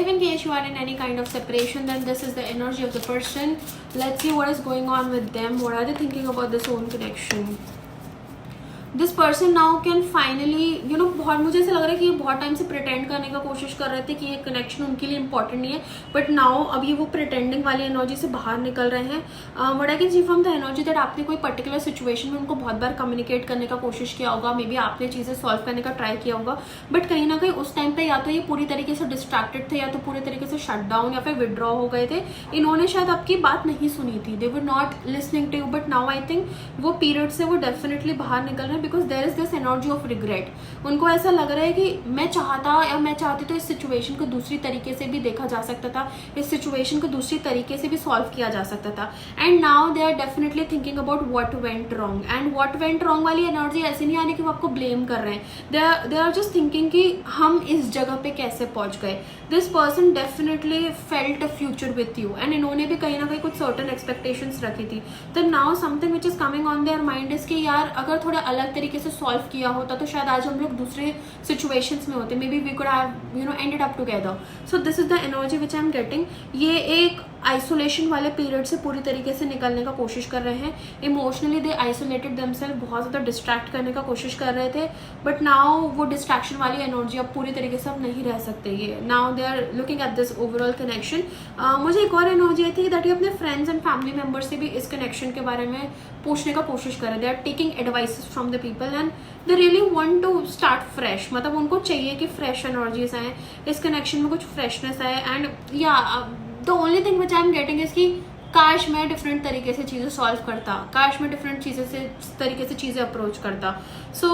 If in case you are in any kind of separation, then this is the energy of the person. Let's see what is going on with them. What are they thinking about this own connection? This person now can finally बहुत मुझे ऐसा लग रहा है कि ये बहुत time से प्रिटेंड करने का कोशिश कर रहे थे कि ये कनेक्शन उनके लिए इंपॉर्टेंट नहीं है, बट नाउ अभी वो प्रिटेंडिंग वाली एनर्जी से बाहर निकल रहे हैं. What I can see from the energy that आपने कोई पर्टिकुलर सिचुएशन में उनको बहुत बार कम्युनिकेट करने का कोशिश किया होगा, मे बी आपने चीज़ें सॉल्व करने का ट्राई किया होगा, बट कहीं ना कहीं उस टाइम पर या तो ये पूरी तरीके से डिस्ट्रैक्टेड थे या तो पूरी तरीके से शट डाउन या फिर विदड्रॉ हो गए थे. इन्होंने शायद आपकी बात नहीं सुनी थी, they were not listening to you, but now I think वो पीरियड से वो डेफिनेटली बाहर निकल रहे हैं because there is this energy of regret. उनको ऐसा लग रहा है कि मैं चाहती तो इस सिचुएशन को दूसरी तरीके से भी देखा जा सकता था, इस सिचुएशन को दूसरी तरीके से भी सॉल्व किया जा सकता था. And now they are definitely thinking about what went wrong. And what went wrong वाली एनर्जी ऐसी नहीं आनी कि वो आपको ब्लेम कर रहे हैं. दे आर जस्ट थिंकिंग कि हम इस जगह पे कैसे पहुंच गए. This person definitely felt a future with you and इन्होंने भी कहीं ना कहीं कुछ सर्टन एक्सपेक्टेशंस रखी थी. तो now something which is coming on their mind is कि यार अगर थोड़ा अलग तरीके से सॉल्व किया होता तो शायद आज हम लोग दूसरे सिचुएशंस में होते, maybe we could have ended up together. So this is the energy which I am getting. ये एक आइसोलेशन वाले पीरियड से पूरी तरीके से निकलने का कोशिश कर रहे हैं. इमोशनली दे आइसोलेटेड देमसेल्फ, बहुत ज़्यादा डिस्ट्रैक्ट करने का कोशिश कर रहे थे, बट नाउ वो डिस्ट्रैक्शन वाली एनर्जी अब पूरी तरीके से अब नहीं रह सकते. ये now they are looking at this overall connection. मुझे एक और एनर्जी आई थी दैट ये अपने फ्रेंड्स एंड फैमिली मेम्बर्स से भी इस कनेक्शन के बारे में पूछने का कोशिश कर रहे. They are taking advices from the people and they really want to start fresh. मतलब उनको चाहिए कि फ्रेश एनर्जीज आए, इस कनेक्शन में कुछ फ्रेशनेस आए. एंड या the only thing which I am getting is कि काश मैं डिफरेंट तरीके से चीज़ें सॉल्व करता, काश मैं डिफरेंट तरीके से चीज़ें अप्रोच करता. So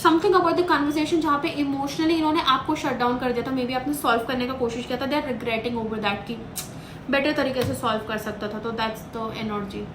something about the conversation जहाँ पे इमोशनली इन्होंने आपको शट डाउन कर दिया था, मे बी आपने सॉल्व करने का कोशिश किया था, they are regretting over that कि बेटर तरीके से सॉल्व कर सकता था. तो दैट्स द एनर्जी.